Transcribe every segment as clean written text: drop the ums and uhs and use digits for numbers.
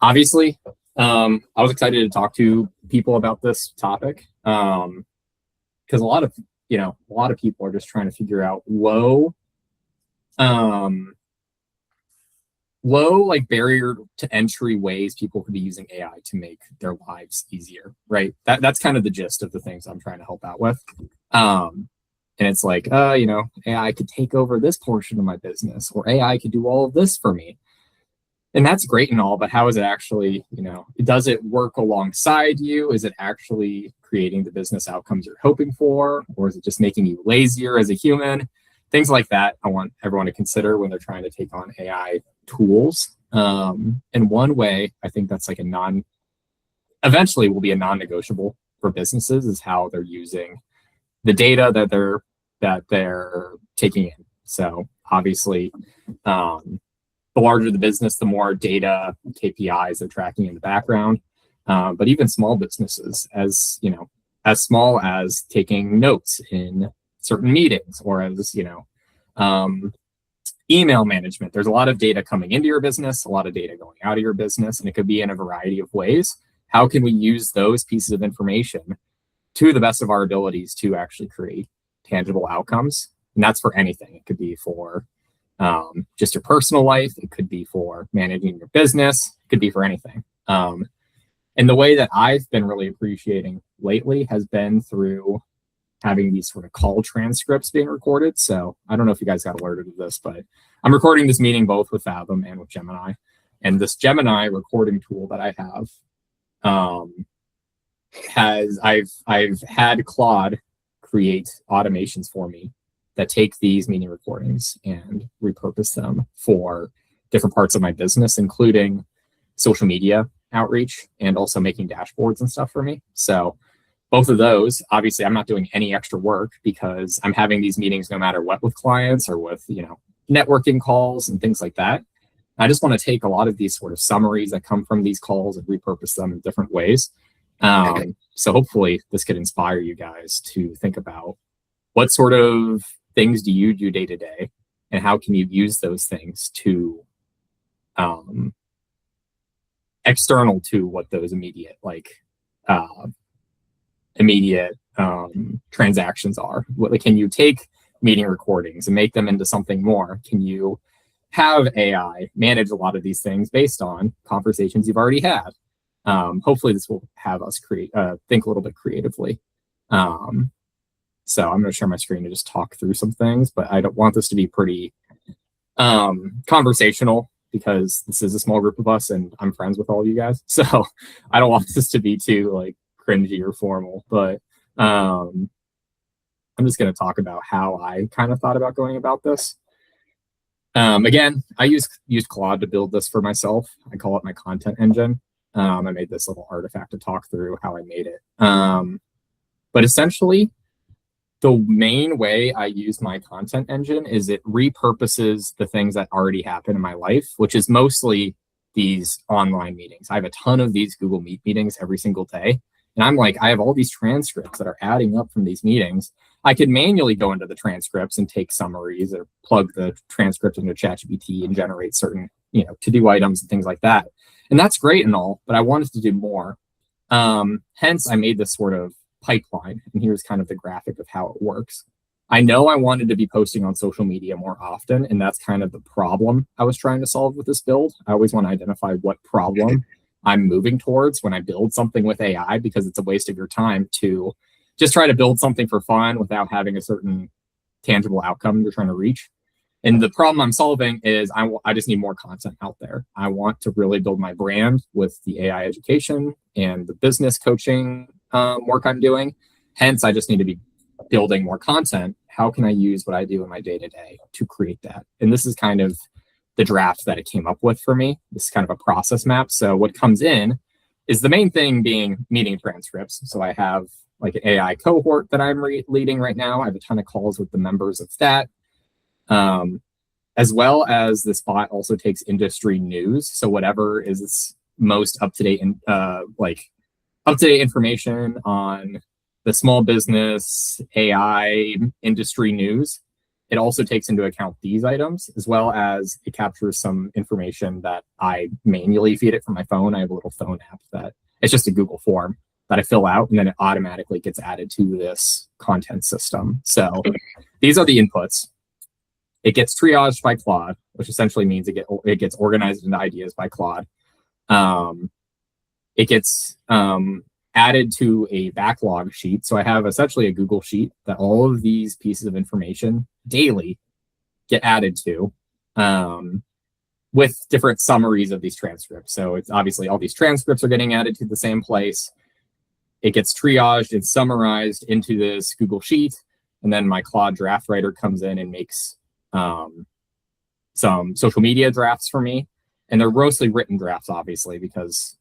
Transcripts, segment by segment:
Obviously, I was excited to talk to people about this topic because a lot of people are just trying to figure out low like barrier to entry ways people could be using AI to make their lives easier, right? That's kind of the gist of the things I'm trying to help out with. And it's like, AI could take over this portion of my business, or AI could do all of this for me. And that's great and all, but how is it actually, does it work alongside you? Is it actually creating the business outcomes you're hoping for? Or is it just making you lazier as a human? Things like that I want everyone to consider when they're trying to take on AI tools. And one way I think that's like eventually will be a non-negotiable for businesses is how they're using the data that they're taking in. So obviously, the larger the business, the more data KPIs they're tracking in the background. But even small businesses, as small as taking notes in certain meetings, or as email management. There's a lot of data coming into your business, a lot of data going out of your business, and it could be in a variety of ways. How can we use those pieces of information to the best of our abilities to actually create tangible outcomes? And that's for anything. It could be for just your personal life. It could be for managing your business. It could be for anything. And the way that I've been really appreciating lately has been through having these sort of call transcripts being recorded. So I don't know if you guys got alerted of this, but I'm recording this meeting both with Fathom and with Gemini. And this Gemini recording tool that I have I've had Claude create automations for me that take these meeting recordings and repurpose them for different parts of my business, including social media outreach and also making dashboards and stuff for me. So both of those, obviously, I'm not doing any extra work because I'm having these meetings no matter what with clients or with, networking calls and things like that. I just want to take a lot of these sort of summaries that come from these calls and repurpose them in different ways. So hopefully this could inspire you guys to think about what sort of things do you do day to day, and how can you use those things to external to what those immediate transactions are. Can you take meeting recordings and make them into something more? Can you have AI manage a lot of these things based on conversations you've already had? Hopefully this will have us think a little bit creatively. So I'm going to share my screen to just talk through some things, but I don't want this to be pretty conversational because this is a small group of us and I'm friends with all of you guys. So I don't want this to be too cringy or formal, but I'm just going to talk about how I kind of thought about going about this. Again, I used Claude to build this for myself. I call it my content engine. I made this little artifact to talk through how I made it. But essentially, the main way I use my content engine is it repurposes the things that already happen in my life, which is mostly these online meetings. I have a ton of these Google Meet meetings every single day. And I'm like, I have all these transcripts that are adding up from these meetings. I could manually go into the transcripts and take summaries or plug the transcript into ChatGPT and generate certain, to-do items and things like that. And that's great and all, but I wanted to do more. Hence, I made this sort of pipeline. And here's kind of the graphic of how it works. I know I wanted to be posting on social media more often, and that's kind of the problem I was trying to solve with this build. I always want to identify what problem I'm moving towards when I build something with AI, because it's a waste of your time to just try to build something for fun without having a certain tangible outcome you're trying to reach. And the problem I'm solving is I just need more content out there. I want to really build my brand with the AI education and the business coaching work I'm doing. Hence, I just need to be building more content. How can I use what I do in my day-to-day to create that? And this is kind of the draft that it came up with for me. This is kind of a process map. So what comes in is the main thing being meeting transcripts. So I have an AI cohort that I'm leading right now. I have a ton of calls with the members of that. As well as this bot also takes industry news. So whatever is most up-to-date up-to-date information on the small business AI industry news, it also takes into account these items, as well as it captures some information that I manually feed it from my phone. I have a little phone app that it's just a Google form that I fill out, and then it automatically gets added to this content system. So these are the inputs. It gets triaged by Claude, which essentially means it gets organized into ideas by Claude. It gets added to a backlog sheet. So I have essentially a Google sheet that all of these pieces of information daily get added to, with different summaries of these transcripts. So it's obviously all these transcripts are getting added to the same place. It gets triaged and summarized into this Google sheet. And then my Claude draft writer comes in and makes some social media drafts for me. And they're mostly written drafts, obviously, because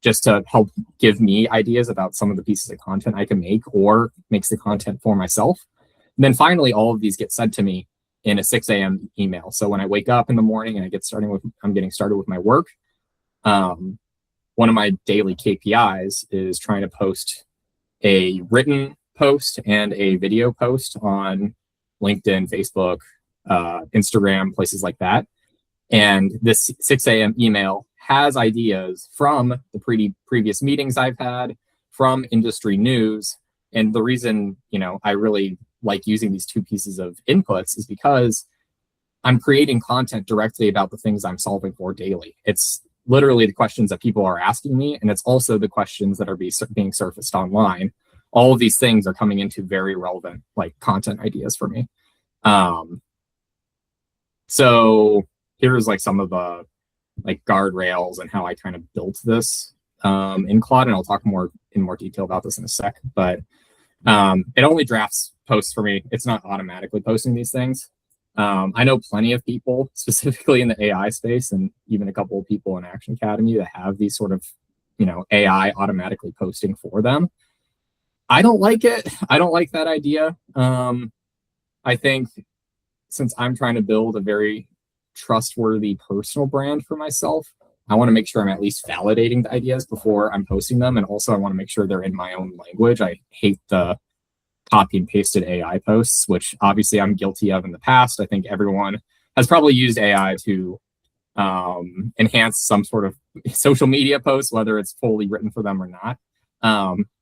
just to help give me ideas about some of the pieces of content I can make, or makes the content for myself. And then finally, all of these get sent to me in a 6 a.m. email. So when I wake up in the morning and I'm getting started with my work, one of my daily KPIs is trying to post a written post and a video post on LinkedIn, Facebook, Instagram, places like that. And this 6 a.m. email has ideas from the previous meetings I've had, from industry news. And the reason, I really like using these two pieces of inputs is because I'm creating content directly about the things I'm solving for daily. It's literally the questions that people are asking me, and it's also the questions that are being surfaced online. All of these things are coming into very relevant content ideas for me. So here's some of the guardrails and how I kind of built this in Claude, and I'll talk in more detail about this in a sec. But it only drafts posts for me. It's not automatically posting these things. I know plenty of people, specifically in the AI space, and even a couple of people in Action Academy that have these sort of, AI automatically posting for them. I don't like it. I don't like that idea. I think since I'm trying to build a very trustworthy personal brand for myself, I want to make sure I'm at least validating the ideas before I'm posting them. And also I want to make sure they're in my own language. I hate the copy and pasted AI posts, which obviously I'm guilty of in the past. I think everyone has probably used AI to enhance some sort of social media post, whether it's fully written for them or not.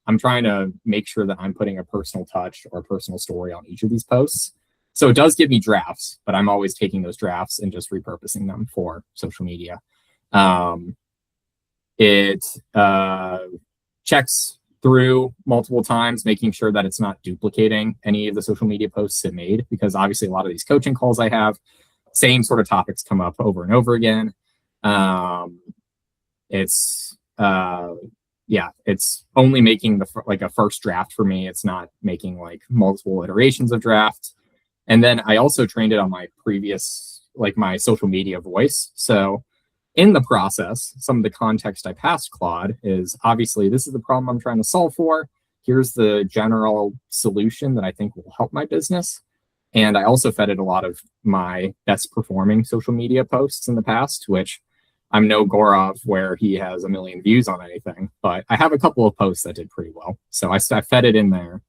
I'm trying to make sure that I'm putting a personal touch or a personal story on each of these posts. So it does give me drafts, but I'm always taking those drafts and just repurposing them for social media. It checks through multiple times, making sure that it's not duplicating any of the social media posts it made, because obviously a lot of these coaching calls I have, same sort of topics come up over and over again. It's only making a first draft for me. It's not making multiple iterations of drafts. And then I also trained it on my previous, my social media voice. So in the process, some of the context I passed Claude is obviously this is the problem I'm trying to solve for. Here's the general solution that I think will help my business. And I also fed it a lot of my best performing social media posts in the past, which I'm no Gorov where he has 1 million views on anything, but I have a couple of posts that did pretty well. So I fed it in there.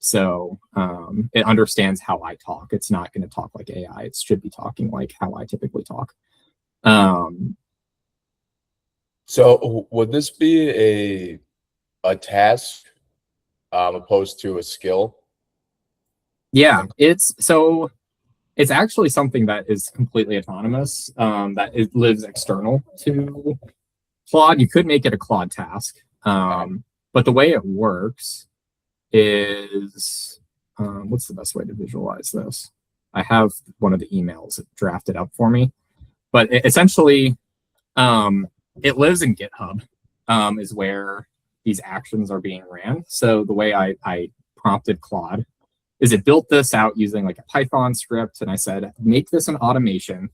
So it understands how I talk. It's not going to talk like AI. It should be talking like how I typically talk. So would this be a task opposed to a skill? Yeah, it's actually something that is completely autonomous, that it lives external to Claude. You could make it a Claude task, but the way it works is, what's the best way to visualize this? I have one of the emails drafted up for me, but essentially, it lives in GitHub, is where these actions are being ran. So the way I prompted Claude is it built this out using a Python script, and I said, make this an automation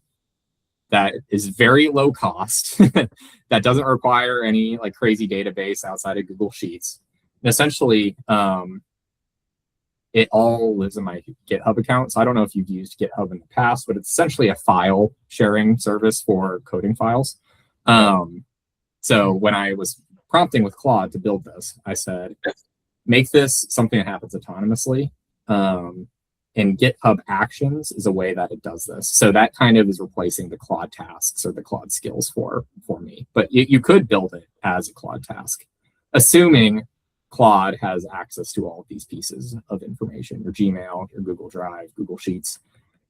that is very low cost, that doesn't require any crazy database outside of Google Sheets. And essentially, it all lives in my GitHub account. So I don't know if you've used GitHub in the past, but it's essentially a file sharing service for coding files. So when I was prompting with Claude to build this, I said, make this something that happens autonomously. And GitHub Actions is a way that it does this. So that kind of is replacing the Claude tasks or the Claude skills for me. But you could build it as a Claude task, assuming Claude has access to all of these pieces of information, your Gmail, your Google Drive, Google Sheets.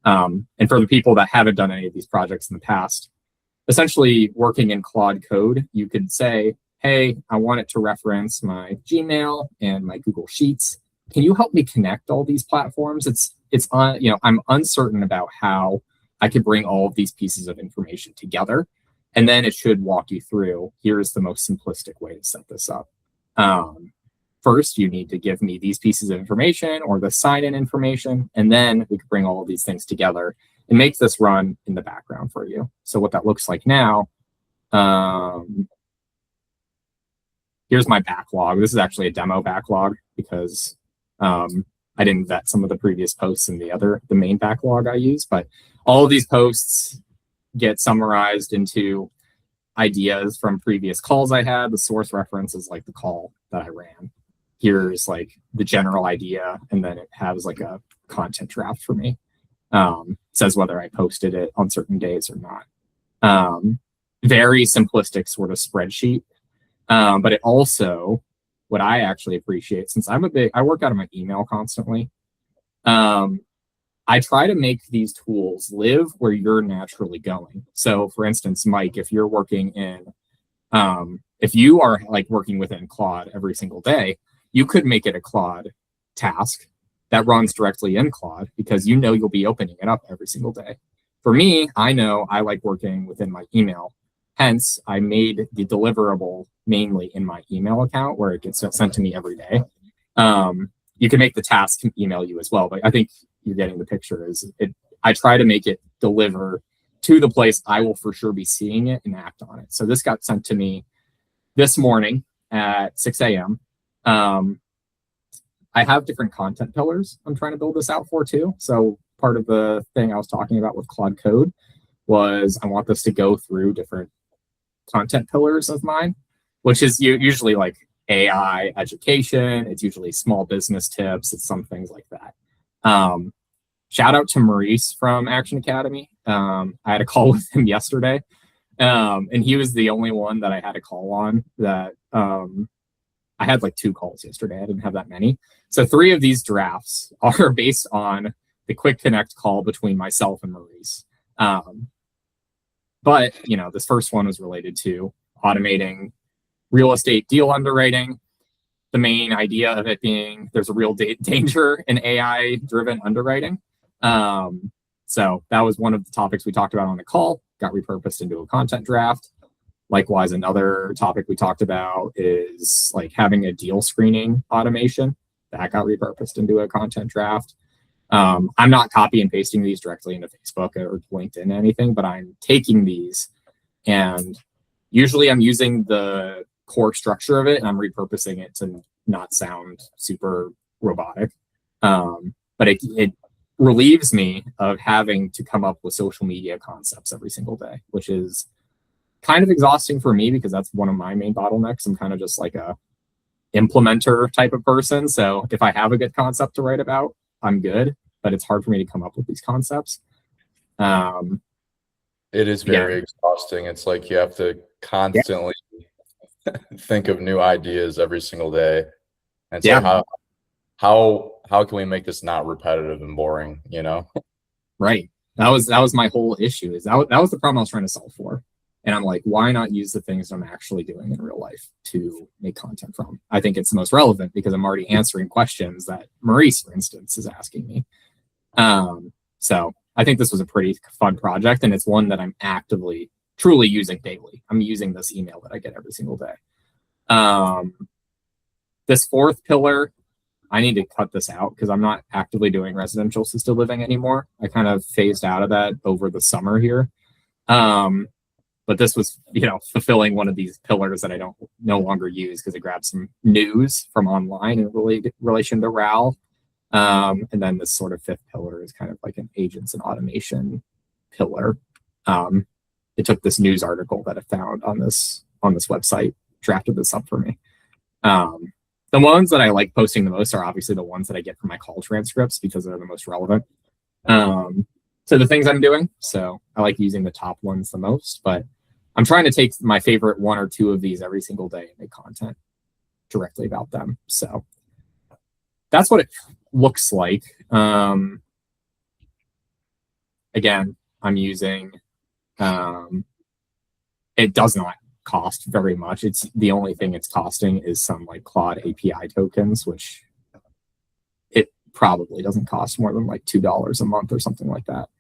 And for the people that haven't done any of these projects in the past, essentially working in Claude code, you could say, hey, I want it to reference my Gmail and my Google Sheets. Can you help me connect all these platforms? I'm uncertain about how I could bring all of these pieces of information together. And then it should walk you through, here's the most simplistic way to set this up. First, you need to give me these pieces of information or the sign-in information, and then we could bring all of these things together and make this run in the background for you. So what that looks like now, here's my backlog. This is actually a demo backlog because I didn't vet some of the previous posts in the main backlog I use, but all of these posts get summarized into ideas from previous calls I had. The source reference is like the call that I ran. Here's like the general idea, and then it has like a content draft for me. Says whether I posted it on certain days or not. Very simplistic sort of spreadsheet. But it also, what I actually appreciate, since I work out of my email constantly, I try to make these tools live where you're naturally going. So for instance, Mike, if you're working if you are like working within Claude every single day, you could make it a Claude task that runs directly in Claude because you know you'll be opening it up every single day. For me, I know I like working within my email. Hence, I made the deliverable mainly in my email account where it gets sent to me every day. You can make the task email you as well, but I think you're getting the picture. I try to make it deliver to the place I will for sure be seeing it and act on it. So this got sent to me this morning at 6 a.m. I have different content pillars I'm trying to build this out for too. So part of the thing I was talking about with Claude Code was I want this to go through different content pillars of mine, which is usually like AI education. It's usually small business tips. It's some things like that. Shout out to Maurice from Action Academy. I had a call with him yesterday, and he was the only one that I had a call on that I had like 2 calls yesterday. I didn't have that many. So 3 of these drafts are based on the quick connect call between myself and Maurice. But, this first one was related to automating real estate deal underwriting. The main idea of it being there's a real danger in AI-driven underwriting. So that was one of the topics we talked about on the call, got repurposed into a content draft. Likewise, another topic we talked about is like having a deal screening automation that got repurposed into a content draft. I'm not copy and pasting these directly into Facebook or LinkedIn or anything, but I'm taking these and usually I'm using the core structure of it and I'm repurposing it to not sound super robotic. But it relieves me of having to come up with social media concepts every single day, which is kind of exhausting for me because that's one of my main bottlenecks. I'm kind of just like a implementer type of person. So if I have a good concept to write about, I'm good, but it's hard for me to come up with these concepts. It is very exhausting. It's like you have to constantly think of new ideas every single day. And so how can we make this not repetitive and boring, Right. That was my whole issue. Is that was the problem I was trying to solve for. And I'm like, why not use the things I'm actually doing in real life to make content from? I think it's the most relevant because I'm already answering questions that Maurice, for instance, is asking me. So I think this was a pretty fun project, and it's one that I'm actively, truly using daily. I'm using this email that I get every single day. This 4th pillar, I need to cut this out because I'm not actively doing residential assisted living anymore. I kind of phased out of that over the summer here. But this was, fulfilling one of these pillars that I don't no longer use because it grabbed some news from online in relation to RAL. And then this sort of 5th pillar is kind of like an agents and automation pillar. It took this news article that I found on this website, drafted this up for me. The ones that I like posting the most are obviously the ones that I get from my call transcripts because they're the most relevant to the things I'm doing. So I like using the top ones the most, but I'm trying to take my favorite one or two of these every single day and make content directly about them. So that's what it looks like. Again, I'm using, it does not cost very much. It's the only thing it's costing is some like Claude API tokens, which it probably doesn't cost more than like $2 a month or something like that.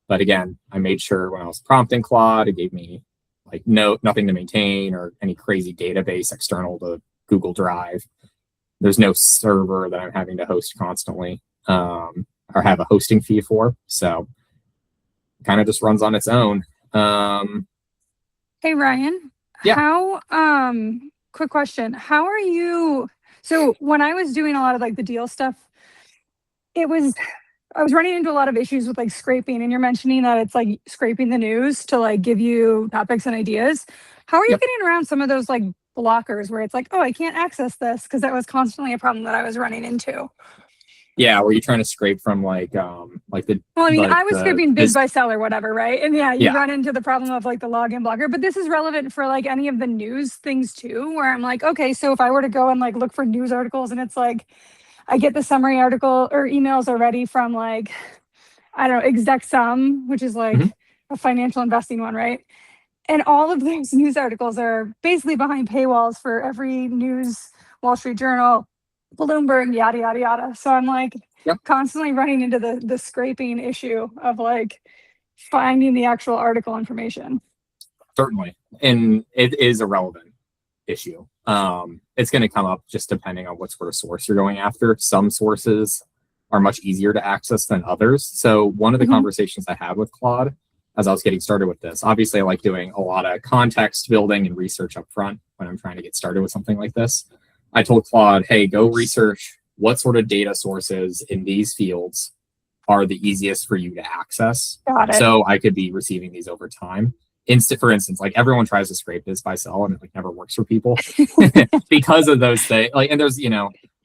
But again, I made sure when I was prompting Claude, it gave me like nothing to maintain or any crazy database external to Google Drive. There's no server that I'm having to host constantly or have a hosting fee for. So it kind of just runs on its own. Hey, Ryan. Yeah. How, quick question. How are you? So when I was doing a lot of like the deal stuff, I was running into a lot of issues with like scraping, and you're mentioning that it's like scraping the news to like give you topics and ideas. How are you getting around some of those like blockers where it's like, oh, I can't access this? Because that was constantly a problem that I was running into. Yeah, were you trying to scrape from like the? Well, I mean, like I was scraping bid by sell or whatever, right? And you run into the problem of like the login blocker. But this is relevant for like any of the news things too, where I'm like, okay, so if I were to go and like look for news articles, and it's like I get the summary article or emails already from like, I don't know, ExecSum, which is like a financial investing one, right? And all of those news articles are basically behind paywalls for every news, Wall Street Journal, Bloomberg, yada, yada, yada. So I'm like constantly running into the scraping issue of like finding the actual article information. Certainly. And it is a relevant issue. It's going to come up just depending on what sort of source you're going after. Some sources are much easier to access than others. So one of the conversations I had with Claude as I was getting started with this, obviously I like doing a lot of context building and research up front when I'm trying to get started with something like this. I told Claude, hey, go research what sort of data sources in these fields are the easiest for you to access. Got it. So I could be receiving these over time. For instance, like everyone tries to scrape this by sell and it like never works for people because of those things. Like, and there's,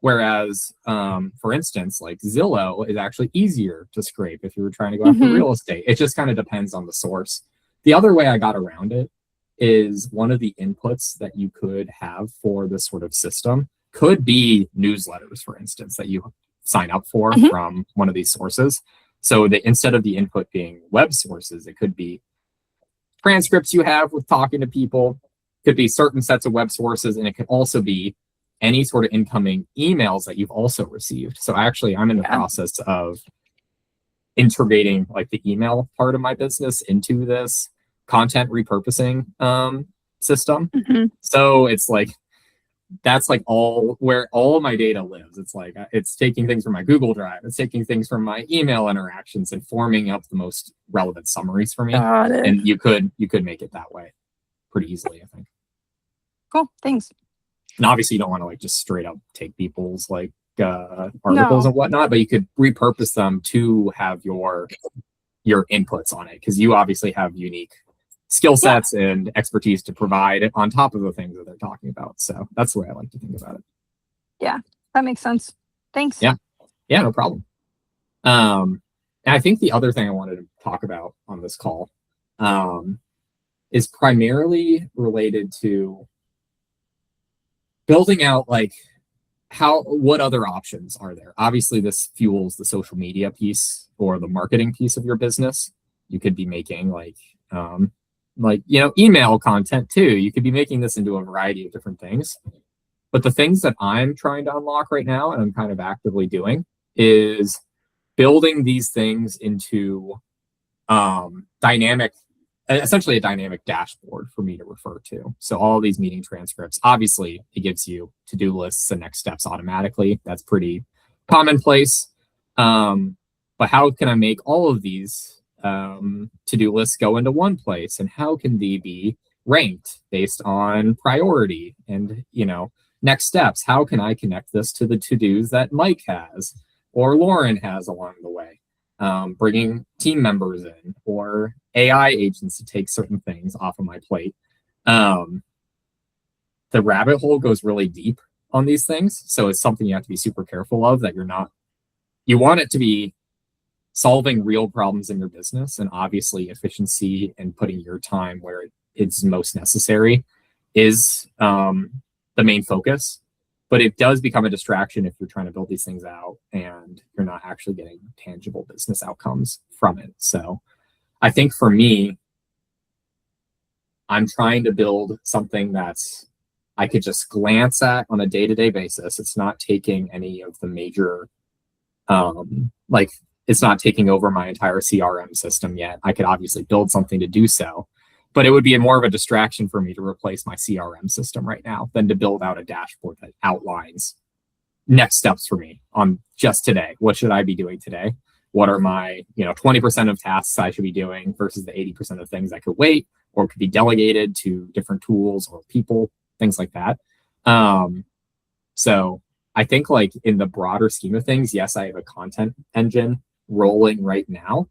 whereas for instance, like Zillow is actually easier to scrape if you were trying to go after real estate. It just kind of depends on the source. The other way I got around it is one of the inputs that you could have for this sort of system could be newsletters, for instance, that you sign up for from one of these sources. So that instead of the input being web sources, it could be transcripts you have with talking to people, could be certain sets of web sources, and it could also be any sort of incoming emails that you've also received. So actually, I'm in the process of integrating like the email part of my business into this content repurposing system. So it's like, that's like where all my data lives. It's like, it's taking things from my Google Drive, it's taking things from my email interactions and forming up the most relevant summaries for me. And you could make it that way pretty easily, I think. Cool, thanks. And obviously you don't want to like just straight up take people's like articles and whatnot, but you could repurpose them to have your inputs on it, because you obviously have unique skill sets and expertise to provide on top of the things that they're talking about. So that's the way I like to think about it. Yeah, that makes sense. Thanks. Yeah, no problem. And I think the other thing I wanted to talk about on this call is primarily related to building out like what other options are there. Obviously this fuels the social media piece or the marketing piece of your business. You could be making email content too. You could be making this into a variety of different things. But the things that I'm trying to unlock right now, and I'm kind of actively doing, is building these things into essentially a dynamic dashboard for me to refer to. So all of these meeting transcripts, obviously it gives you to-do lists and next steps automatically. That's pretty commonplace. But how can I make all of these to-do lists go into one place, and how can they be ranked based on priority and next steps? How can I connect this to the to-dos that Mike has or Lauren has along the way? Bringing team members in or AI agents to take certain things off of my plate. the rabbit hole goes really deep on these things. So it's something you have to be super careful of, that you want it to be solving real problems in your business, and obviously efficiency and putting your time where it's most necessary is the main focus. But it does become a distraction if you're trying to build these things out and you're not actually getting tangible business outcomes from it. So I think for me, I'm trying to build something that's I could just glance at on a day-to-day basis. It's not taking any of the major, it's not taking over my entire CRM system yet. I could obviously build something to do so, but it would be more of a distraction for me to replace my CRM system right now than to build out a dashboard that outlines next steps for me on just today. What should I be doing today? What are my 20% of tasks I should be doing versus the 80% of things that could wait or could be delegated to different tools or people, things like that. So I think like in the broader scheme of things, yes, I have a content engine rolling right now,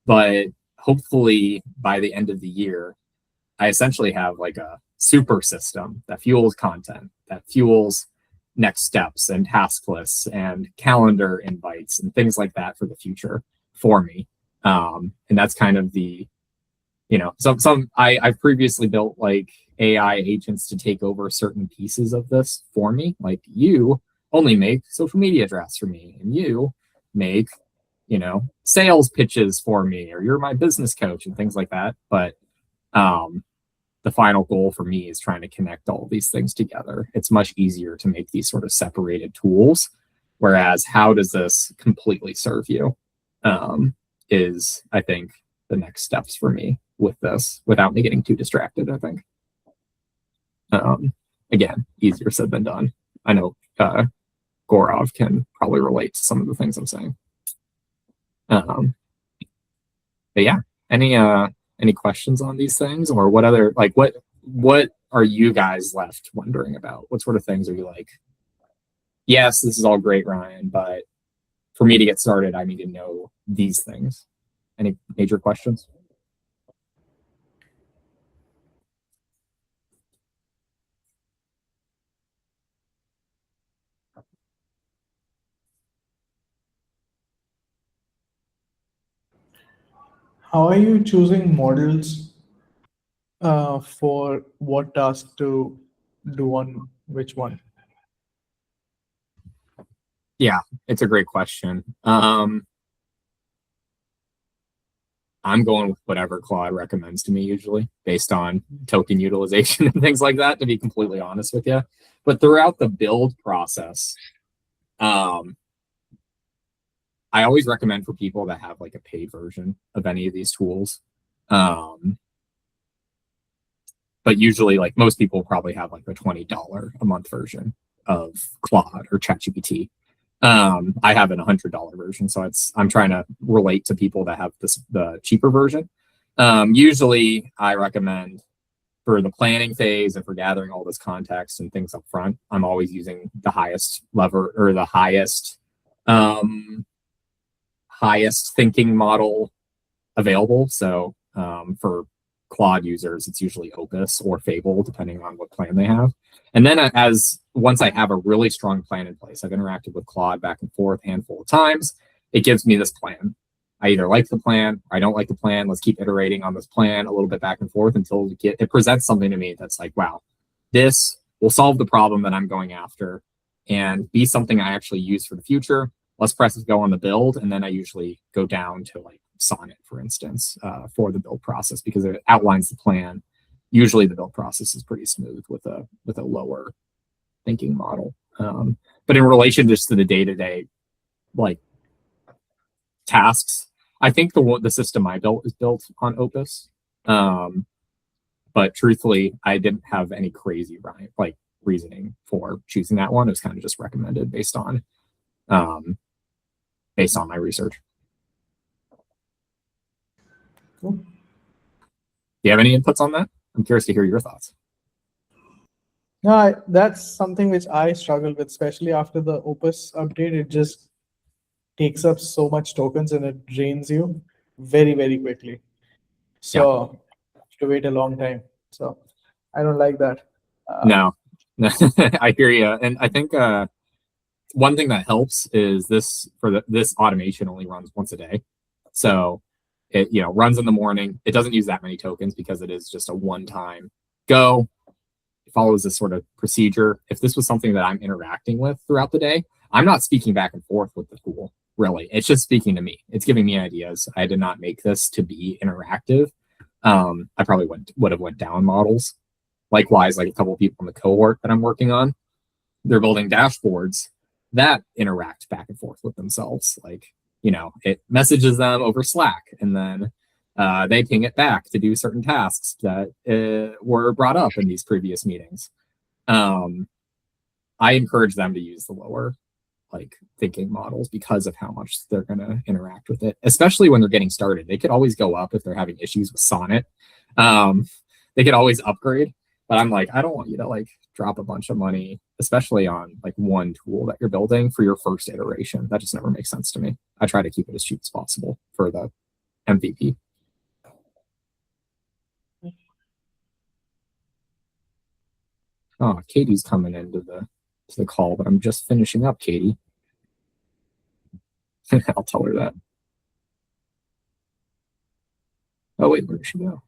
but hopefully by the end of the year, I essentially have like a super system that fuels content, that fuels next steps and task lists and calendar invites and things like that for the future for me. And that's kind of the, I've previously built like AI agents to take over certain pieces of this for me. Like, you only make social media drafts for me, and you make, sales pitches for me, or you're my business coach and things like that. But the final goal for me is trying to connect all these things together. It's much easier to make these sort of separated tools. Whereas how does this completely serve you is, I think, the next steps for me with this without me getting too distracted, I think. Again, easier said than done. I know Gaurav can probably relate to some of the things I'm saying. But yeah, any questions on these things, or what other, like, what are you guys left wondering about? What sort of things are you like, yes, this is all great, Ryan, but for me to get started, I need to know these things. Any major questions? How are you choosing models for what task to do on which one? Yeah, it's a great question. I'm going with whatever Claude recommends to me, usually based on token utilization and things like that, to be completely honest with you. But throughout the build process, I always recommend for people that have like a paid version of any of these tools. But usually, like, most people probably have like a $20 a month version of Claude or ChatGPT. I have an $100 version, so I'm trying to relate to people that have the cheaper version. Usually, I recommend for the planning phase and for gathering all this context and things up front, I'm always using the highest lever, or the highest thinking model available. So for Claude users, it's usually Opus or Fable, depending on what plan they have. And then once I have a really strong plan in place, I've interacted with Claude back and forth a handful of times, it gives me this plan. I either like the plan or I don't like the plan. Let's keep iterating on this plan a little bit back and forth until it presents something to me that's like, wow, this will solve the problem that I'm going after and be something I actually use for the future. Let's press go on the build. And then I usually go down to like Sonnet, for instance, for the build process, because it outlines the plan. Usually the build process is pretty smooth with a lower thinking model. But in relation just to the day-to-day like tasks, I think the system I built is built on Opus. But truthfully, I didn't have any crazy reasoning for choosing that one. It was kind of just recommended based on my research. Cool. Do you have any inputs on that? I'm curious to hear your thoughts. No, that's something which I struggle with, especially after the Opus update. It just takes up so much tokens and it drains you very, very quickly. So you have to wait a long time. So I don't like that. No, I hear you. And I think one thing that helps is this this automation only runs once a day. So it runs in the morning. It doesn't use that many tokens because it is just a one-time go. It follows this sort of procedure. If this was something that I'm interacting with throughout the day, I'm not speaking back and forth with the tool, really. It's just speaking to me. It's giving me ideas. I did not make this to be interactive. I probably would have went down models. Likewise, like a couple of people in the cohort that I'm working on, they're building dashboards that interact back and forth with themselves. Like, it messages them over Slack, and then they ping it back to do certain tasks that were brought up in these previous meetings. I encourage them to use the lower thinking models because of how much they're going to interact with it, especially when they're getting started. They could always go up if they're having issues with Sonnet. They could always upgrade, but I'm like, I don't want you to drop a bunch of money, especially on one tool that you're building for your first iteration. That just never makes sense to me. I try to keep it as cheap as possible for the MVP. Oh, Katie's coming into the call, but I'm just finishing up, Katie. I'll tell her that. Oh wait, where did she go?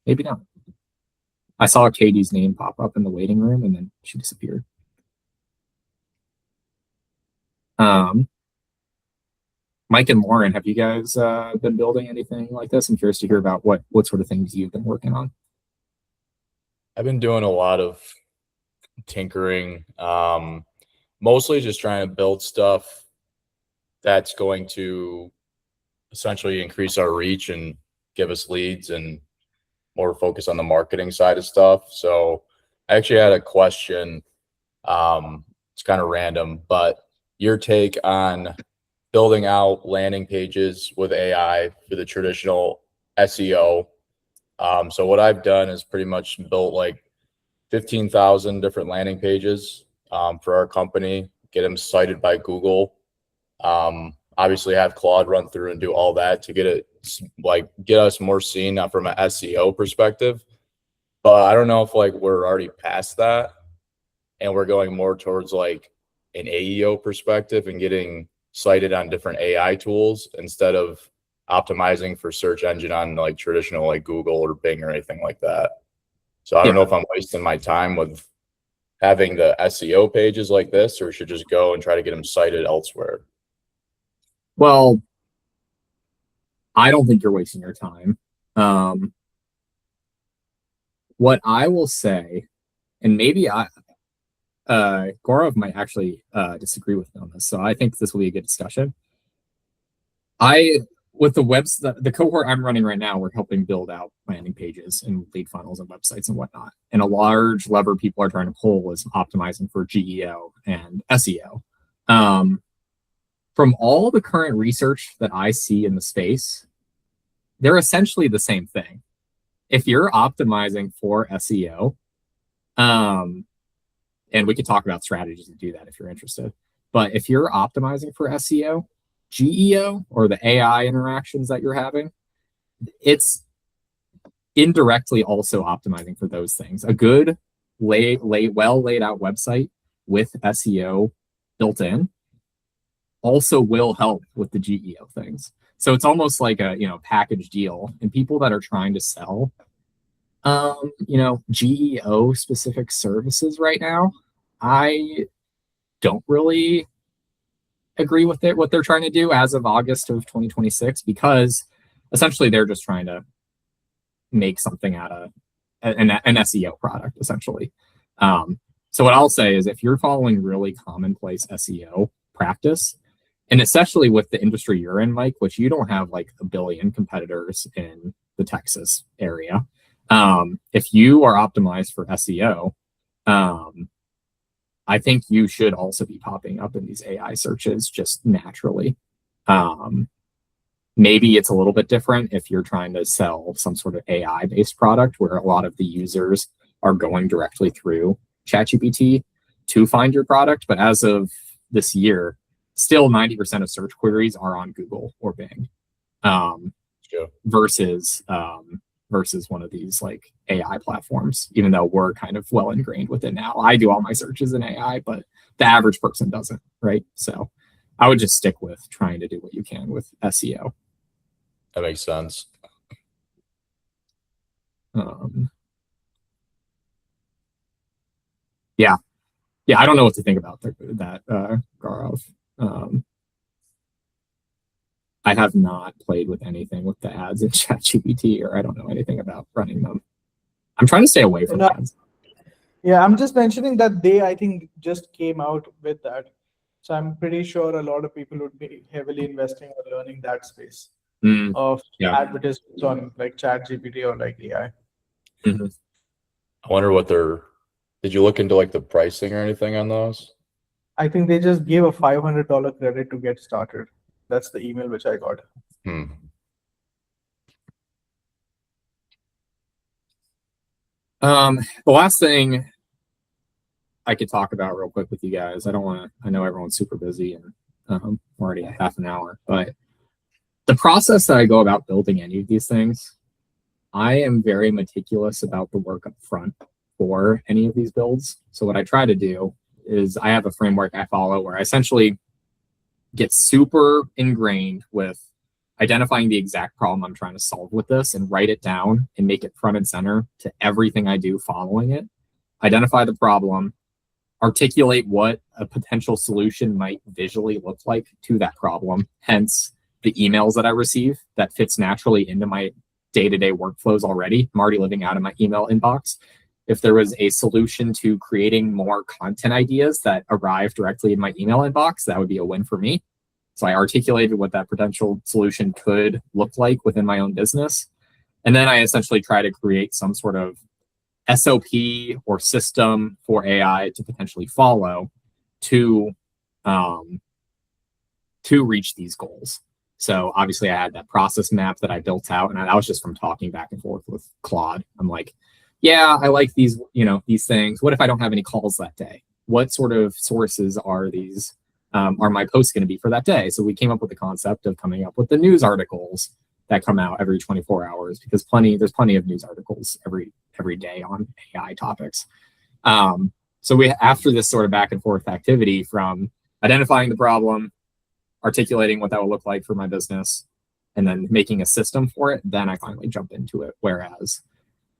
Maybe not. I saw Katie's name pop up in the waiting room and then she disappeared. Mike and Lauren, have you guys been building anything like this? I'm curious to hear about what sort of things you've been working on. I've been doing a lot of tinkering, mostly just trying to build stuff that's going to essentially increase our reach and give us leads and more focus on the marketing side of stuff. So I actually had a question. It's kind of random, but your take on building out landing pages with AI for the traditional SEO. So what I've done is pretty much built 15,000 different landing pages for our company, get them cited by Google. Obviously have Claude run through and do all that to get it get us more seen from an SEO perspective. But I don't know if we're already past that and we're going more towards an AEO perspective and getting cited on different AI tools instead of optimizing for search engine on traditional Google or Bing or anything like that. So I don't know if I'm wasting my time with having the SEO pages like this, or should just go and try to get them cited elsewhere. Well, I don't think you're wasting your time. What I will say, and maybe Gaurav might actually disagree with me on this, so I think this will be a good discussion. With the cohort I'm running right now, we're helping build out landing pages and lead funnels and websites and whatnot. And a large lever people are trying to pull is optimizing for GEO and SEO. From all the current research that I see in the space, they're essentially the same thing. If you're optimizing for SEO, and we could talk about strategies to do that if you're interested, but if you're optimizing for SEO, GEO, or the AI interactions that you're having, it's indirectly also optimizing for those things. A good, well laid out website with SEO built in also will help with the GEO things. So it's almost like a package deal. And people that are trying to sell GEO specific services right now, I don't really agree with what they're trying to do as of August of 2026, because essentially they're just trying to make something out of an SEO product, essentially. So what I'll say is, if you're following really commonplace SEO practice, and especially with the industry you're in, Mike, which you don't have a billion competitors in the Texas area, if you are optimized for SEO, I think you should also be popping up in these AI searches just naturally. Maybe it's a little bit different if you're trying to sell some sort of AI-based product where a lot of the users are going directly through ChatGPT to find your product. But as of this year, still 90% of search queries are on Google or Bing, versus versus one of these like AI platforms, even though we're kind of well ingrained with it now. I do all my searches in AI, but the average person doesn't, right? So I would just stick with trying to do what you can with SEO. That makes sense. Yeah, I don't know what to think about that, Gaurav. I have not played with anything with the ads in ChatGPT, or I don't know anything about running them. I'm trying to stay away from ads. Yeah, I'm just mentioning that they, I think, just came out with that. So I'm pretty sure a lot of people would be heavily investing or learning that space of advertisements on like ChatGPT or like AI. Mm-hmm. I wonder what did you look into like the pricing or anything on those? I think they just gave a $500 credit to get started. That's the email which I got. The last thing I could talk about real quick with you guys, I know everyone's super busy and we're already at half an hour, but the process that I go about building any of these things, I am very meticulous about the work up front for any of these builds. So what I try to do is I have a framework I follow where I essentially get super ingrained with identifying the exact problem I'm trying to solve with this and write it down and make it front and center to everything I do following it. Identify the problem, articulate what a potential solution might visually look like to that problem, hence the emails that I receive that fits naturally into my day-to-day workflows already. I'm already living out of my email inbox. If there was a solution to creating more content ideas that arrive directly in my email inbox, that would be a win for me. So I articulated what that potential solution could look like within my own business. And then I essentially try to create some sort of SOP or system for AI to potentially follow to reach these goals. So obviously I had that process map that I built out, and I was just from talking back and forth with Claude. I'm like, yeah, I like these, these things. What if I don't have any calls that day? What sort of sources are these, are my posts going to be for that day? So we came up with the concept of coming up with the news articles that come out every 24 hours, because there's plenty of news articles every day on AI topics. So after this sort of back and forth activity from identifying the problem, articulating what that will look like for my business, and then making a system for it, then I finally jump into it. Whereas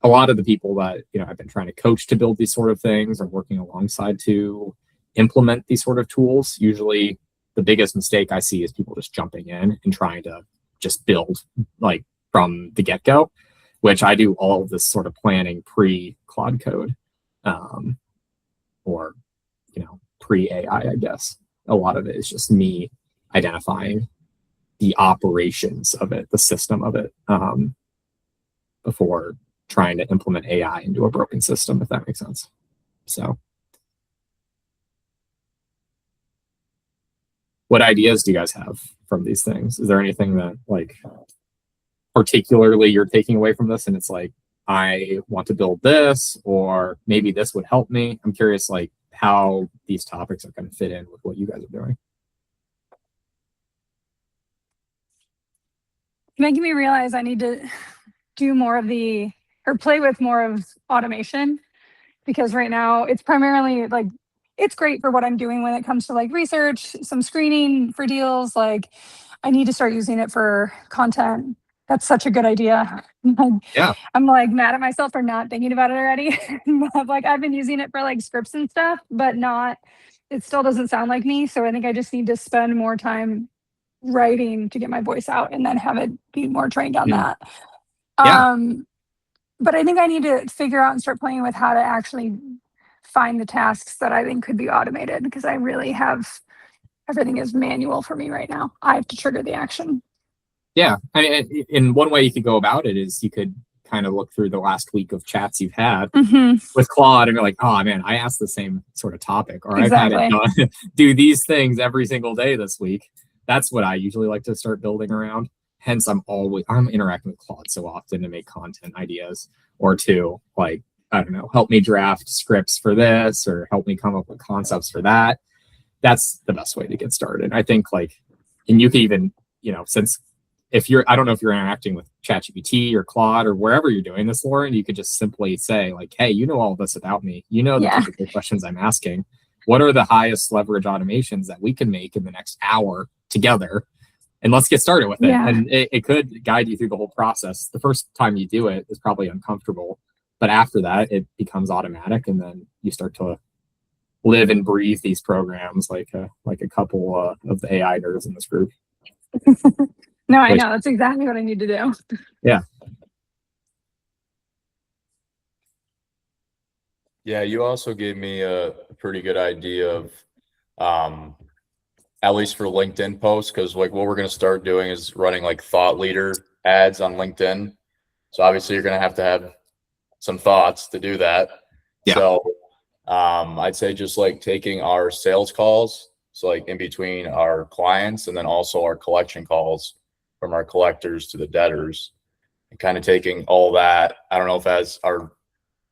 a lot of the people that I've been trying to coach to build these sort of things or working alongside to implement these sort of tools, usually the biggest mistake I see is people just jumping in and trying to just build like from the get-go, which I do all of this sort of planning pre-Claude Code, or pre-AI, I guess. A lot of it is just me identifying the operations of it, the system of it, before trying to implement AI into a broken system, if that makes sense. So what ideas do you guys have from these things? Is there anything that like particularly you're taking away from this and it's like, I want to build this, or maybe this would help me? I'm curious like how these topics are going to fit in with what you guys are doing. Making me realize I need to do more of play with more of automation, because right now it's primarily like, it's great for what I'm doing when it comes to like research, some screening for deals. Like I need to start using it for content. That's such a good idea. Yeah. I'm like mad at myself for not thinking about it already. Like I've been using it for like scripts and stuff, but it still doesn't sound like me. So I think I just need to spend more time writing to get my voice out and then have it be more trained on that. Yeah. But I think I need to figure out and start playing with how to actually find the tasks that I think could be automated, because I really have everything is manual for me right now. I have to trigger the action. Yeah. I mean, in one way you could go about it is you could kind of look through the last week of chats you've had with Claude and you're like, oh man, I asked the same sort of topic, or exactly. I've had it done, do these things every single day this week. That's what I usually like to start building around. Hence, I'm interacting with Claude so often to make content ideas, or to like, I don't know, help me draft scripts for this, or help me come up with concepts for that. That's the best way to get started. I think like, and you can even, since I don't know if you're interacting with ChatGPT or Claude or wherever you're doing this, Lauren, you could just simply say like, hey, you know all this about me. You know the typical questions I'm asking. What are the highest leverage automations that we can make in the next hour together? And let's get started with it. And it could guide you through the whole process. The first time you do it is probably uncomfortable, but after that, it becomes automatic, and then you start to live and breathe these programs like a couple of the AI nerds in this group. No, I know. That's exactly what I need to do. Yeah. Yeah, you also gave me a pretty good idea of, at least for LinkedIn posts, because like what we're going to start doing is running like thought leader ads on LinkedIn. So obviously you're going to have some thoughts to do that. Yeah. So I'd say just like taking our sales calls, so like in between our clients, and then also our collection calls from our collectors to the debtors, and kind of taking all that. I don't know if as our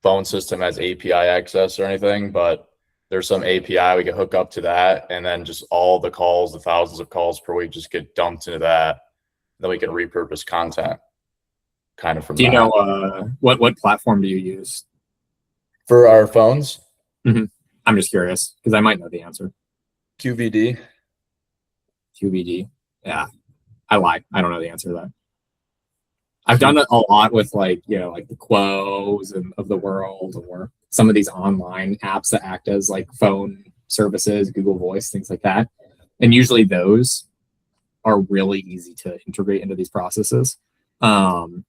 phone system has API access or anything, but there's some API we can hook up to that, and then just all the calls, the thousands of calls per week, just get dumped into that. Then we can repurpose content kind of from. Do you know what platform do you use for our phones? Mm-hmm. I'm just curious because I might know the answer. QVD. Yeah, I lied. I don't know the answer to that. I've done it a lot with like the Quos and of the world, or some of these online apps that act as like phone services, Google Voice, things like that. And usually those are really easy to integrate into these processes. But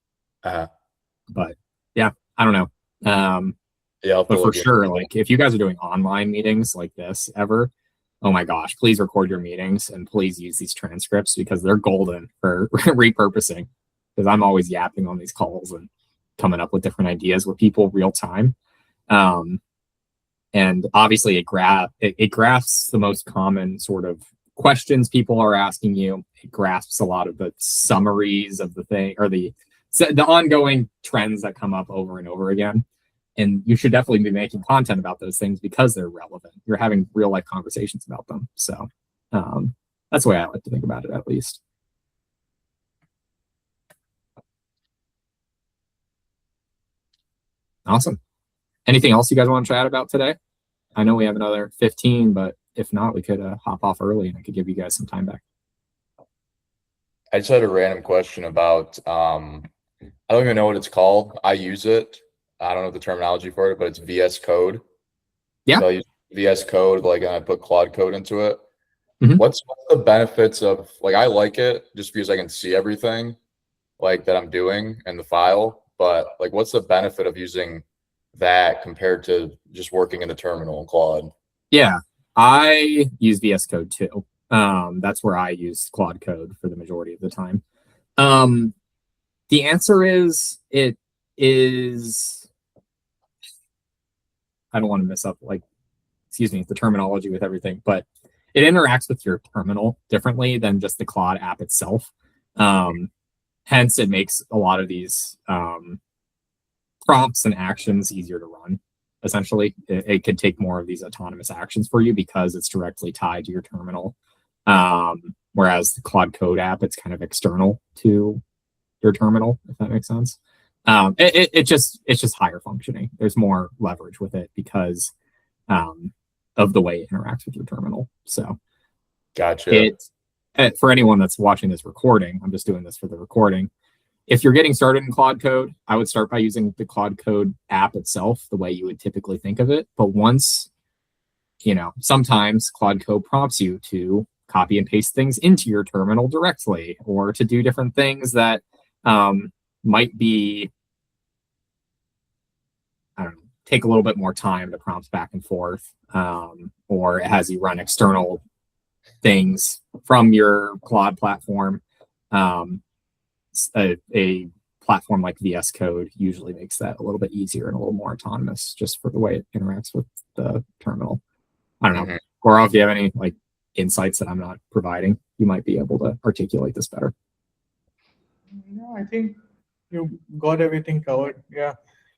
yeah, I don't know. Yeah, but for sure, like if you guys are doing online meetings like this ever, oh my gosh, please record your meetings and please use these transcripts because they're golden for repurposing. Because I'm always yapping on these calls and coming up with different ideas with people real time. And obviously it grasps the most common sort of questions people are asking you. It grasps a lot of the summaries of the thing, or the ongoing trends that come up over and over again. And you should definitely be making content about those things because they're relevant. You're having real life conversations about them. So that's the way I like to think about it, at least. Awesome. Anything else you guys want to chat about today? I know we have another 15, but if not, we could hop off early and I could give you guys some time back. I just had a random question about, I don't even know what it's called. I use it. I don't know the terminology for it, but it's VS Code. Yeah. So I use VS Code, like, and I put Claude Code into it. Mm-hmm. What's the benefits of, like, I like it just because I can see everything like that I'm doing in the file, but like, what's the benefit of using that compared to just working in the terminal in Claude? Yeah, I use VS Code too. That's where I use Claude Code for the majority of the time. The answer is it is, I don't want to mess up the terminology with everything, but it interacts with your terminal differently than just the Claude app itself. Hence, it makes a lot of these prompts and actions easier to run. Essentially, it could take more of these autonomous actions for you because it's directly tied to your terminal. Whereas the Claude Code app, it's kind of external to your terminal, if that makes sense. It's just higher functioning. There's more leverage with it because of the way it interacts with your terminal. So, gotcha. For anyone that's watching this recording, I'm just doing this for the recording. If you're getting started in Claude Code, I would start by using the Claude Code app itself, the way you would typically think of it. But once, sometimes Claude Code prompts you to copy and paste things into your terminal directly, or to do different things that might be, take a little bit more time to prompt back and forth, or it has you run external things from your Claude platform. A platform like VS Code usually makes that a little bit easier and a little more autonomous just for the way it interacts with the terminal. I don't know. Mm-hmm. Gaurav, if you have any insights that I'm not providing, you might be able to articulate this better. No, I think you got everything covered. Yeah.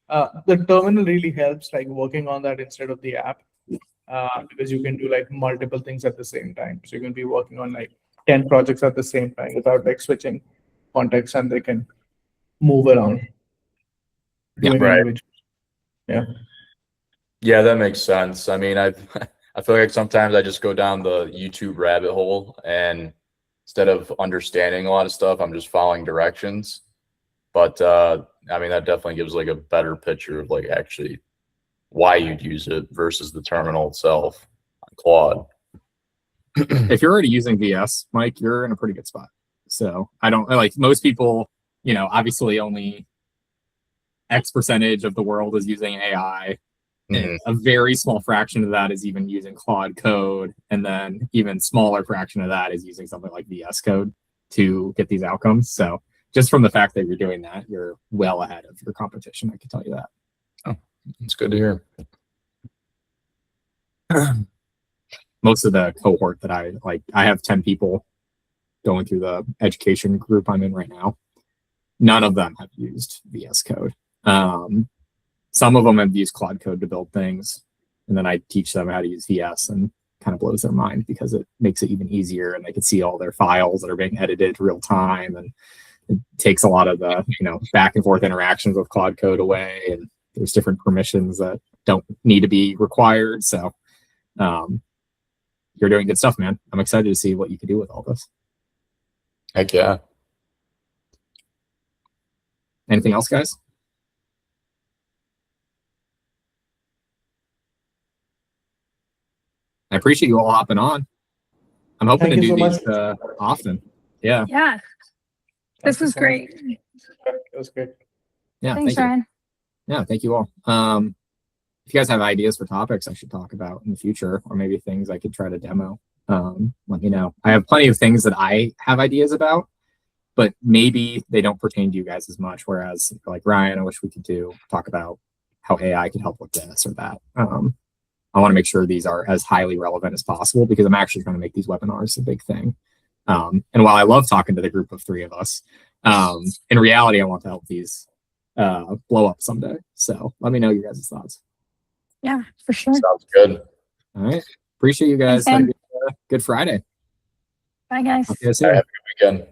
The terminal really helps working on that instead of the app, because you can do multiple things at the same time. So you can be working on 10 projects at the same time without switching. context and they can move around. Yeah, right. Yeah. Yeah, that makes sense. I mean, I feel like sometimes I just go down the YouTube rabbit hole, and instead of understanding a lot of stuff, I'm just following directions. But I mean, that definitely gives like a better picture of like actually why you'd use it versus the terminal itself on Claude. If you're already using VS, Mike, you're in a pretty good spot. So I don't like most people, you know, obviously only X percentage of the world is using AI. And a very small fraction of that is even using Claude code. And then even smaller fraction of that is using something like VS Code to get these outcomes. So just from the fact that you're doing that, you're well ahead of your competition. I can tell you that. Oh, that's good to hear. Most of the cohort that I have 10 people going through the education group I'm in right now. None of them have used VS Code. Some of them have used Claude Code to build things, and then I teach them how to use VS, and kind of blows their mind because it makes it even easier, and they can see all their files that are being edited real time, and it takes a lot of the back and forth interactions with Claude Code away, and there's different permissions that don't need to be required. So you're doing good stuff, man. I'm excited to see what you can do with all this. Heck yeah. Anything else, guys? I appreciate you all hopping on. I'm hoping to do these often. Yeah. Yeah. This was great. It was good. Yeah. Thanks, Ryan. Yeah, thank you all. If you guys have ideas for topics I should talk about in the future, or maybe things I could try to demo, let me know. I have plenty of things that I have ideas about, but maybe they don't pertain to you guys as much. Whereas like Ryan, I wish we could talk about how AI could help with this or that. I want to make sure these are as highly relevant as possible because I'm actually trying to make these webinars a big thing. And while I love talking to the group of 3 of us, in reality, I want to help these blow up someday. So let me know your guys' thoughts. Yeah, for sure. Sounds good. All right. Appreciate you guys. Thanks, Have a good Friday. Bye, guys. Okay, Have a good weekend.